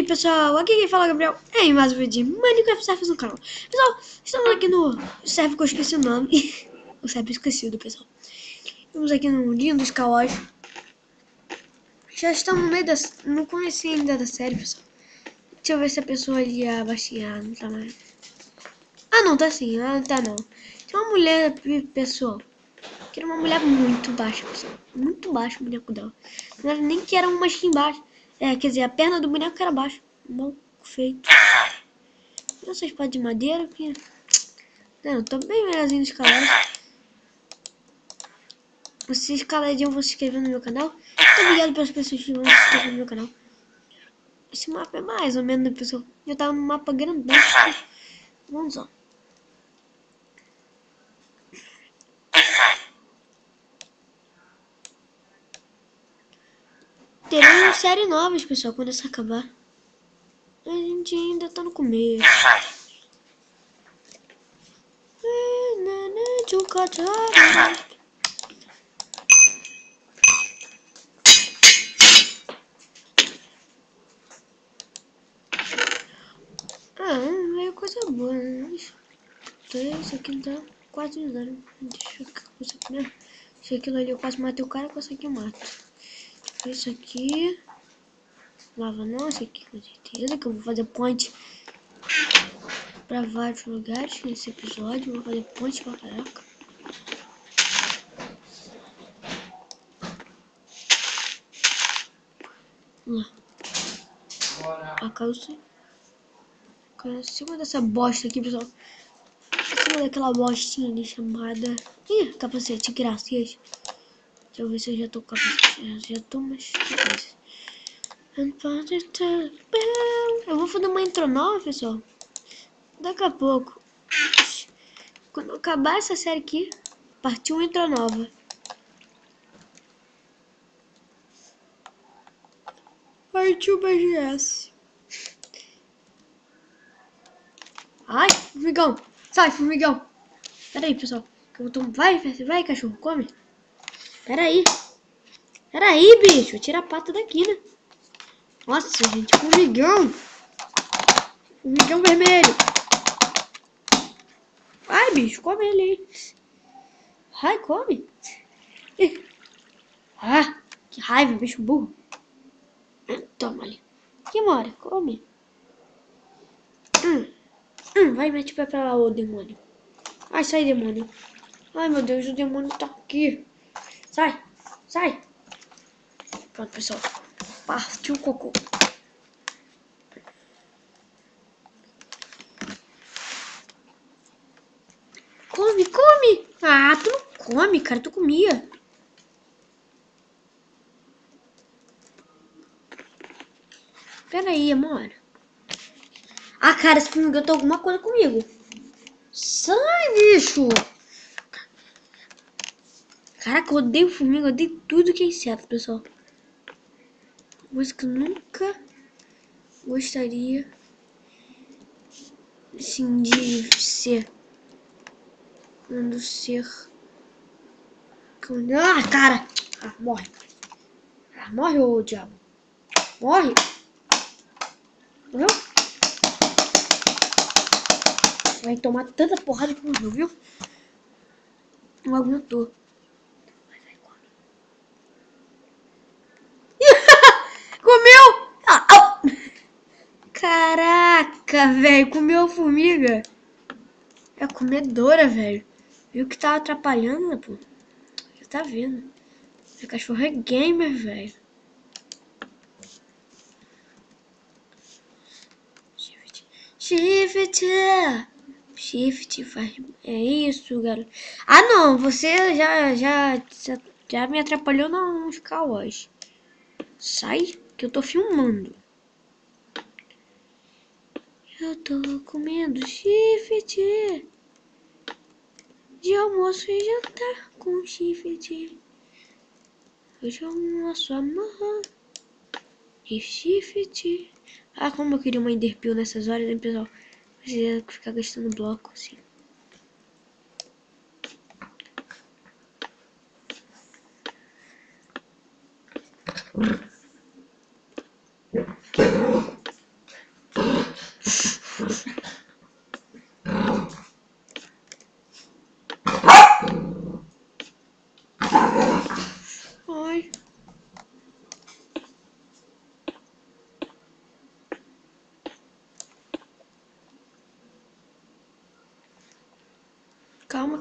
pessoal, aqui quem fala é o Gabriel em mais um vídeo de Minecraft Servers no canal. Pessoal, estamos aqui no server que eu esqueci o nome. O server esquecido, pessoal. Estamos aqui no lindo Skywars. Já estamos no meio da... Não conheci ainda da série, pessoal. Deixa eu ver se a pessoa ali é baixinha. Não tá mais. Ah, não, tá sim. Ah, não tá não. Tem uma mulher, pessoal. Que era uma mulher muito baixa, pessoal. Muito baixo o boneco dela. Não era nem que era uma skin baixa. É, quer dizer, a perna do boneco era baixa. Mal feito. Essa espada de madeira aqui. Não, tô bem melhorzinho de escalado. Se escaladinho, vou se inscrever no meu canal. Muito obrigado pelas pessoas que vão se inscrever no meu canal. Esse mapa é mais ou menos, pessoal. Eu tava num mapa grandão. Vamos lá. Teremos série novas, pessoal, quando essa acabar. A gente ainda tá no começo. É coisa boa, né? Isso aqui não tá quase usando. Deixa eu ver isso aqui mesmo. Se aquilo ali eu quase matei o cara, com isso aqui eu mato. Isso aqui. Lava não, isso aqui com certeza que eu vou fazer ponte pra vários lugares nesse episódio. Vou fazer ponte pra caraca. Vamos lá. A calça. Em cima dessa bosta aqui, pessoal. Em cima daquela bostinha ali chamada... Ih, capacete, graças. Deixa eu ver se eu já tô com capacete. Já tô, mas... Eu vou fazer uma intro nova, pessoal. Daqui a pouco. Quando acabar essa série aqui, partiu uma intro nova. Partiu BGS. Ai, formigão. Sai, formigão. Pera aí, pessoal. Vai, cachorro, come. Pera aí, bicho. Tira a pata daqui, né? Nossa, gente, formigão. Formigão vermelho. Ai, bicho, come ele aí. Ai, come. Ah, que raiva, bicho burro. Toma ali. Que mora, come. Vai, mete pra lá, ô demônio. Ai, sai, demônio. Ai, meu Deus, o demônio tá aqui. Sai, sai. Pronto, pessoal. Partiu o cocô. Come, come. Ah, tu não come, cara. Tu comia. Pera aí, amor. Ah, cara, esse formigão tem alguma coisa comigo. Sai, bicho. Caraca, eu odeio formiga, eu odeio tudo que é inseto, pessoal. Coisa que eu nunca gostaria, assim, de ser. Quando ser... Ah, cara! Ah, morre. Ah, morre, ô diabo. Morre. Morreu? Vai tomar tanta porrada que morreu, viu? Não aguentou. Comeu! Ah, caraca, velho. Comeu a formiga. É comedora, velho. Viu que tá atrapalhando, né, pô? Já tá vendo. Esse cachorro é gamer, velho. Shift faz... É isso, garoto. Ah, não. Você já me atrapalhou nos caos. Sai, que eu tô filmando. Eu tô comendo shift. De almoço e jantar com shift. Hoje eu almoço amanhã. E shift. Ah, como eu queria uma enderpeel nessas horas, né, pessoal? Precisa ficar gastando bloco, assim.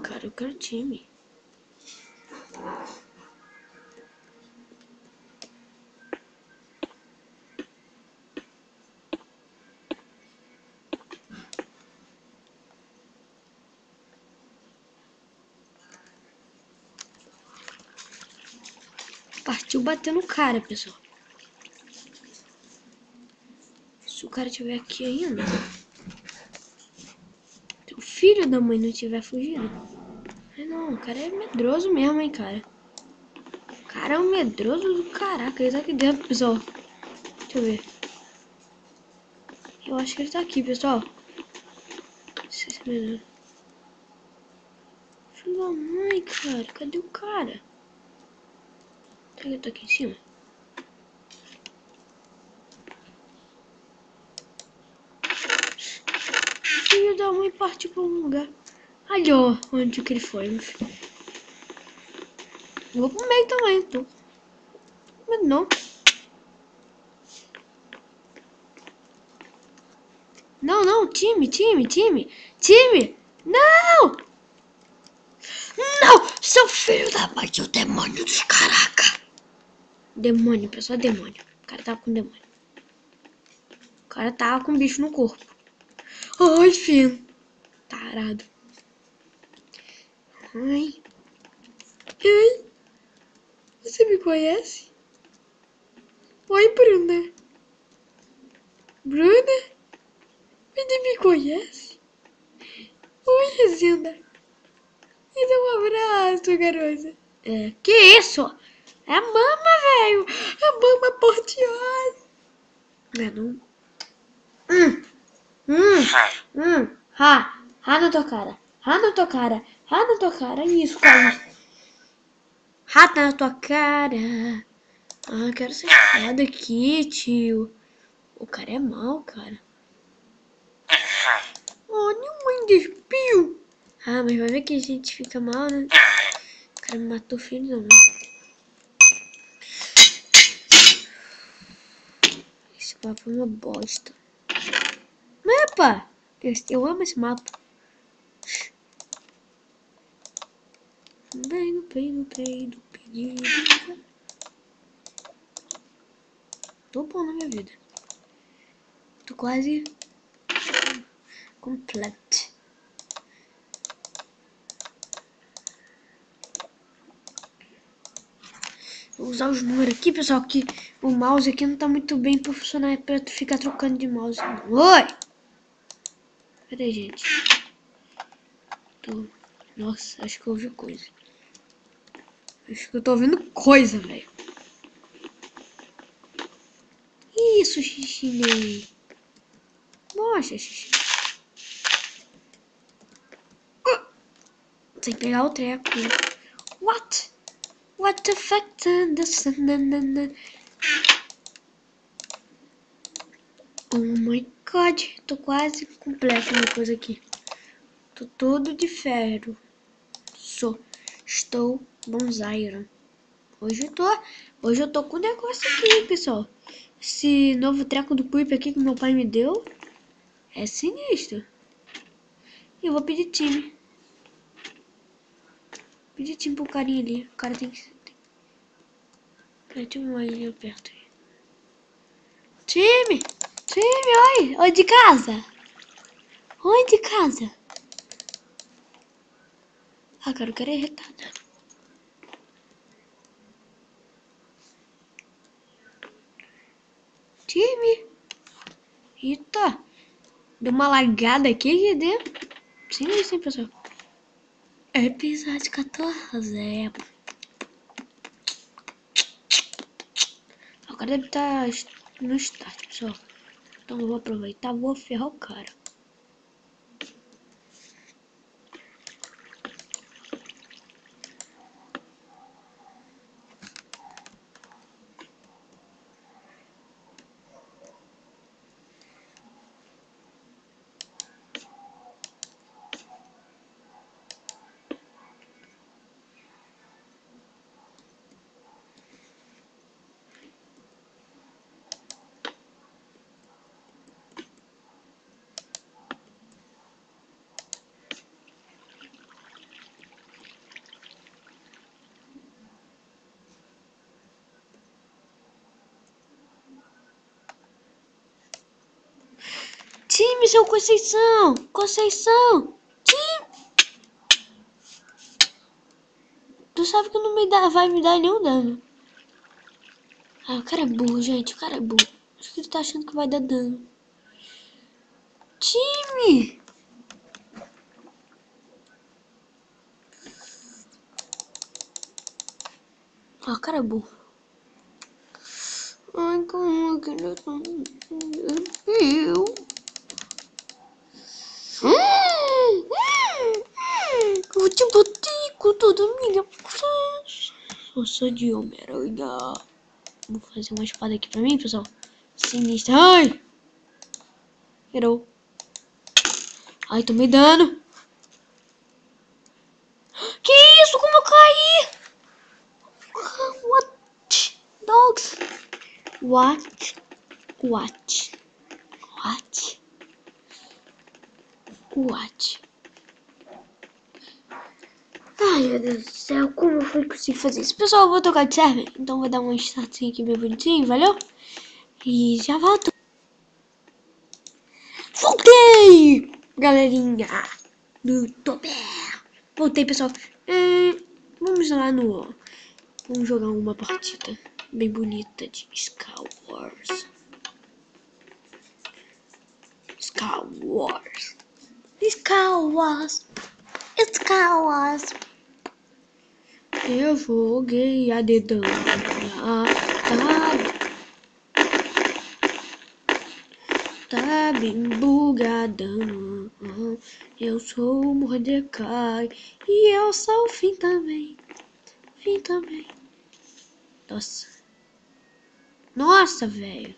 cara, eu quero time. Partiu bater no cara, pessoal. Se o cara estiver aqui ainda. Se o filho da mãe não tiver fugido. Não, o cara é medroso mesmo, hein, cara. O cara é um medroso do caraca. Ele tá aqui dentro, pessoal. Deixa eu ver. Eu acho que ele tá aqui, pessoal. Filho da mãe, cara. Cadê o cara? Será que ele tá aqui em cima? Filho da mãe partiu pra um lugar. Ali, ó. Onde que ele foi? Vou pro meio também, tô. Mas não. Não, não. Time. Não! Não! Seu filho da mãe, seu demônio dos caraca. Demônio, pessoal, demônio. O cara tava com demônio. O cara tava com bicho no corpo. Ai, filho. Tarado. Ai. Ai. Você me conhece? Oi, Bruna. Bruna? Você me conhece? Oi, Resenda. Me dá um abraço, garota. Que isso? É a mama, velho. A mama portiosa. Não. Ha na tua cara. Ha na tua cara. Ha na tua cara. Isso, cara. Rata na tua cara. Ah, quero ser foda aqui, tio. O cara é mau, cara. Oh, minha mãe despiu. Ah, mas vai ver que a gente fica mal, né? O cara me matou, filho da mãe. Esse mapa é uma bosta. Mapa! Eu amo esse mapa. Bem no pedido. Tô bom na minha vida. Tô quase completo. Vou usar os números aqui, pessoal, que o mouse aqui não tá muito bem pra funcionar, é pra tu ficar trocando de mouse. Oi! Cadê, gente? Nossa, acho que eu ouvi coisa. Acho que eu tô ouvindo coisa, velho. Isso, xixi. Mostra, xixi. Tem que pegar o treco. What? What the fuck? Oh my god. Tô quase completo uma coisa aqui. Tô todo de ferro. Estou bonzairo. Hoje eu tô com um negócio aqui, pessoal. Esse novo treco do Creep aqui que meu pai me deu é sinistro. E eu vou pedir time. Pedir time pro carinha ali. O cara tem que... Tem uma ali perto. Time! Oi! Oi de casa! Oi de casa! Ah, cara, o cara é retardado. Time! Eita! Deu uma lagada aqui dentro. Sim, pessoal. Episódio 14. O cara deve estar no start, pessoal. Então eu vou aproveitar, vou ferrar o cara. Time, seu Conceição! Conceição! Time! Tu sabe que não vai me dar nenhum dano. Ah, o cara é burro, gente. O cara é burro. Acho que ele tá achando que vai dar dano. Time! Ah, o cara é burro. Ai, como que eu tô... Eu vou te bater com toda a minha força. Eu sou de Homem-Aranha. Vou fazer uma espada aqui pra mim, pessoal. Sinistra. Ai! Errou. Ai, tomei dano. Que isso? Como eu caí? What? Dogs? What? What? What? What? Ai, meu Deus do céu, como foi que eu consegui fazer isso? Pessoal, eu vou tocar de server, então vou dar um startzinho aqui bem bonitinho, valeu? E já volto. Voltei, galerinha do YouTube. Voltei, pessoal. Vamos lá no... Vamos jogar uma partida bem bonita de Star Wars. Star Wars. Star Wars. Star Wars. Eu joguei a dedão. Tá bem bugadão. Eu sou o Mordecai. E eu sou o Finn também. Finn também. Nossa. Nossa, velho.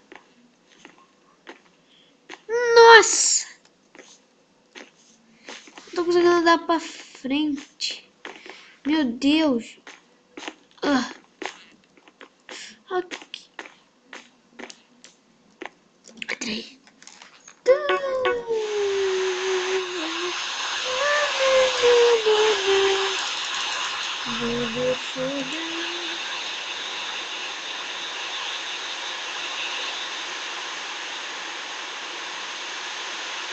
Nossa. Não tô conseguindo andar pra frente. Meu Deus. Aqui. Entrei.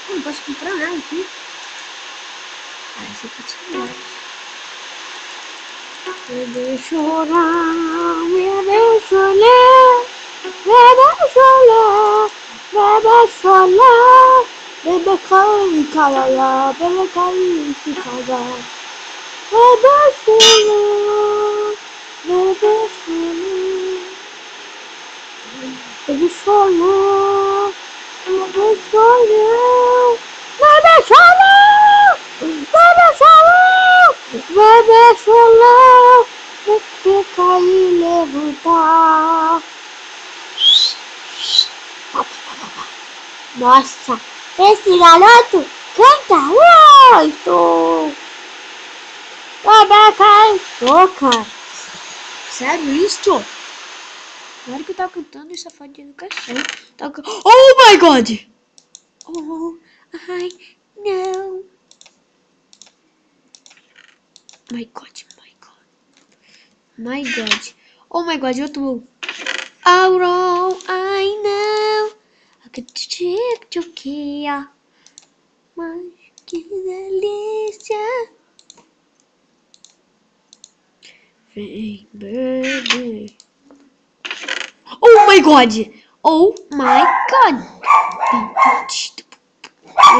Não posso comprar nada aqui. Ah, esse aqui é melhor. Bebê chorar, bebê chorar, bebê chorar, bebê chorar, bebê cair, caralho, bebê cair, se cagar. Bebê chorar, bebê chorar, bebê chorar, bebê chorar, bebê chorar, bebê chorar, bebê chorar, bebê cair e levantar. Nossa, esse garoto canta muito. Bebê cai, toca. Sério isso? Na hora que eu tava cantando, essa fadinha do cachorro. Oh my god! Oh, I know. My god, my god. My god. Oh my god, eu tô... Oh, I know. I could check to kia. Mas que delícia. Vem, baby. Oh my god. Oh my god.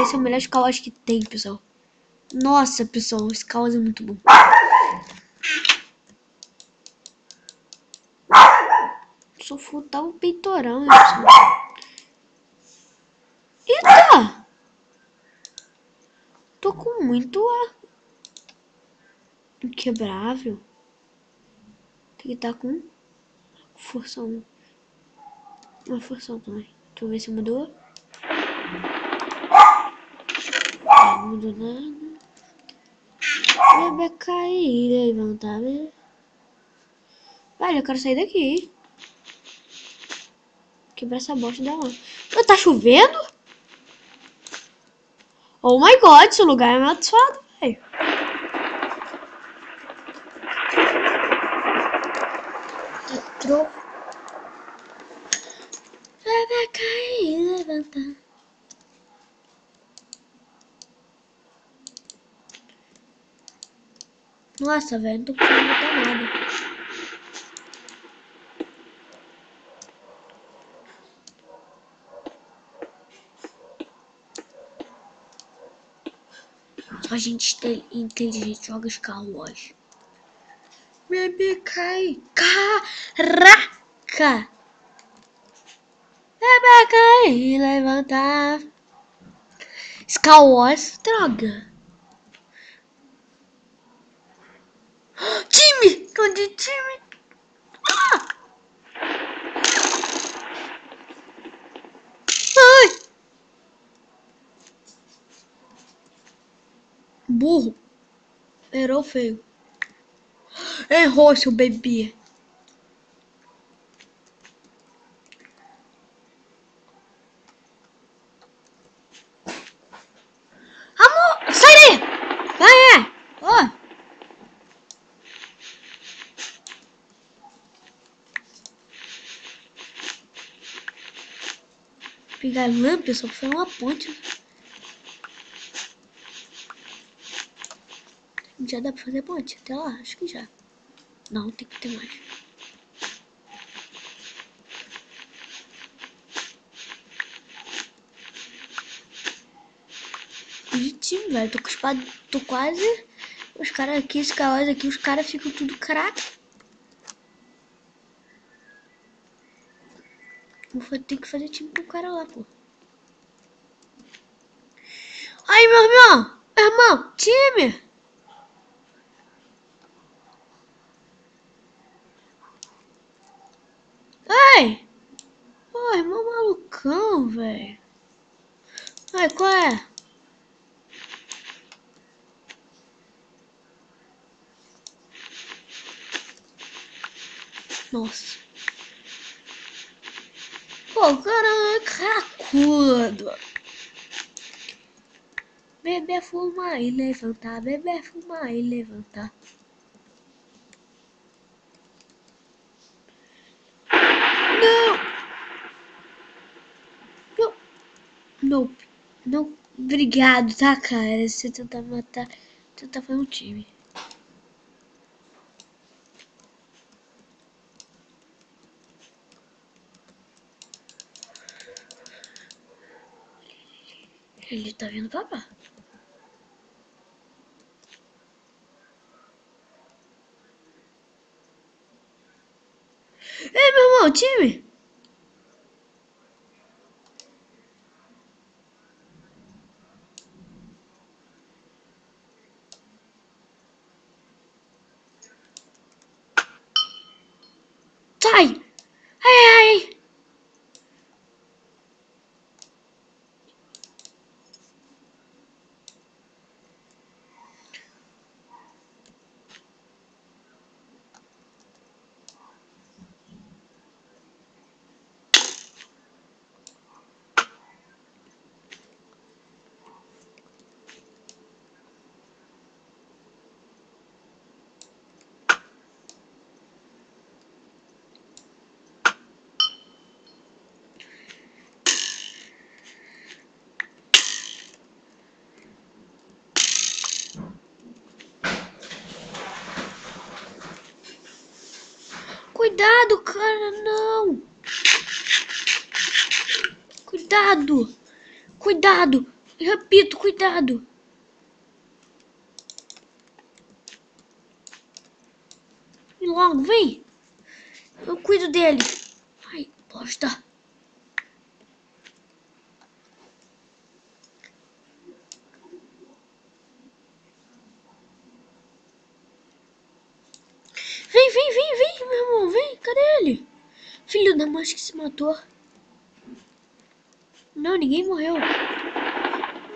Esse é o melhor Skywars que tem, pessoal. Nossa, pessoal, esse Skywars é muito bom. Só faltava o peitoral, né, pessoal? Eita! Tô com muito inquebrável. Tem que estar com força 1. Uma força 1 também. Deixa eu ver se mudou. Não mudou nada. Bebê cair, levantar. Velho, eu quero sair daqui. Quebrar essa bosta dela. Tá chovendo? Oh my god, esse lugar é amaldiçoado, velho. Entrou. Bebê cair, levantar. Nossa, velho, não tô conseguindo botar nada. Só gente inteligente joga Star Wars. Bebê cai. Caraca! Bebê cai. Levantar. Star Wars, droga. Time! Tô de time. Ah! Ai! Burro. Errou feio. Errou, seu bebê. Amor, sai daí! Vai, ó. Pegar lã, pessoal, foi uma ponte. Já dá pra fazer ponte? Até lá, acho que já. Não, tem que ter mais. Time, velho. Tô com espada. Tô quase. Os caras aqui, esse caos aqui, os caras ficam tudo craque. Vou ter que fazer time com o cara lá, pô. Aí, meu irmão! Meu irmão, time! Ai! Pô, irmão malucão, velho. Ai, qual é? Nossa. Pô, o cara é cracudo. Beber, fumar e levantar. Beber, fumar e levantar. Não! Não! Não! Não! Obrigado, tá, cara? Você tentar matar. Tentar fazer um time. Ele tá vindo pra cá. Ei, meu irmão, time! Sai! Ai, ai! Cuidado, cara, não! Cuidado! Cuidado! Eu repito, cuidado! Vem logo, vem! Eu cuido dele! Ai, bosta! Vem, vem, vem, vem, meu irmão, vem! Cadê ele? Filho da mãe que se matou. Não, ninguém morreu.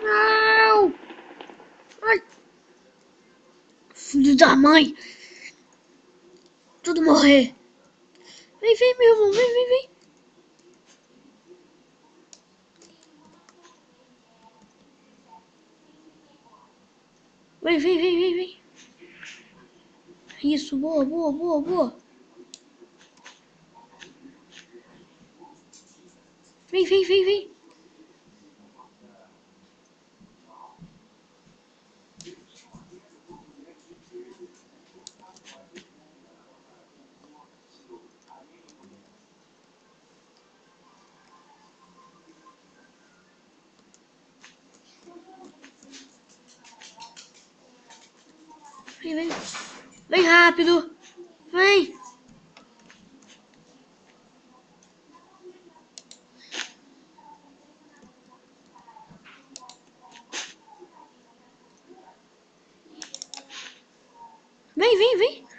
Não! Ai! Filho da mãe! Tudo morrer! Vem, vem, meu irmão, vem, vem, vem! Vem, vem, vem, vem, vem! Isso, boa, boa, boa, boa! Vem, vem, vem, vem! Vem, vem. Vem rápido. Vem. Vem, vem, vem.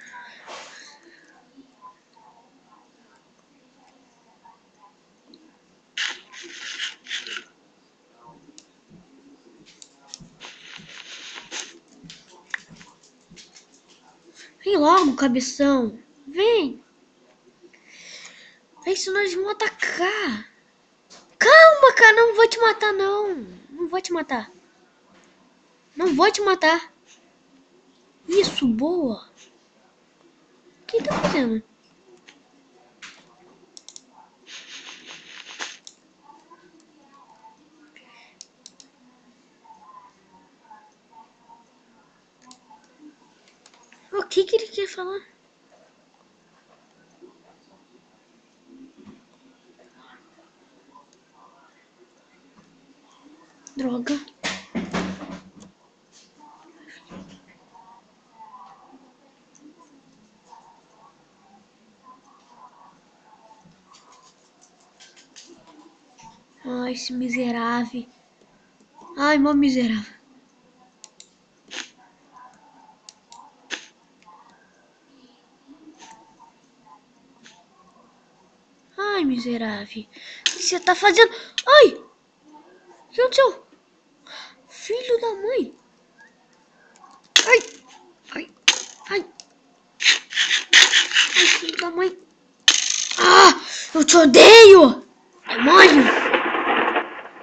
Vem logo, cabeção. Vem. Vem, senão eles vão atacar. Calma, cara. Não vou te matar, não. Não vou te matar. Não vou te matar. Isso, boa. O que tá fazendo? O que ele quer falar? Droga. Ai, esse miserável. Ai, mó miserável. Ai, miserável. O que você tá fazendo? Ai! O que aconteceu? Filho da mãe. Ai! Ai! Ai! Ai, filho da mãe. Ah! Eu te odeio! Demônio!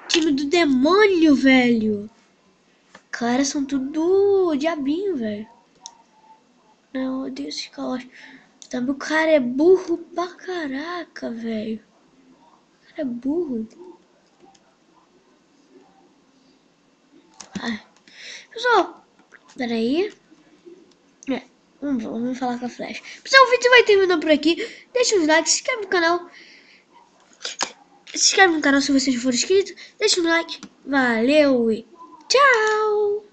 Time do demônio, velho. Cara, são tudo diabinho, velho. Não, eu odeio esses caras. Também o cara é burro pra caraca, velho. O cara é burro. Ai. Pessoal, peraí. Vamos falar com a Flash. Pessoal, o vídeo vai terminando por aqui. Deixa um like, se inscreve no canal. Se inscreve no canal se você já for inscrito. Deixa um like. Valeu e tchau!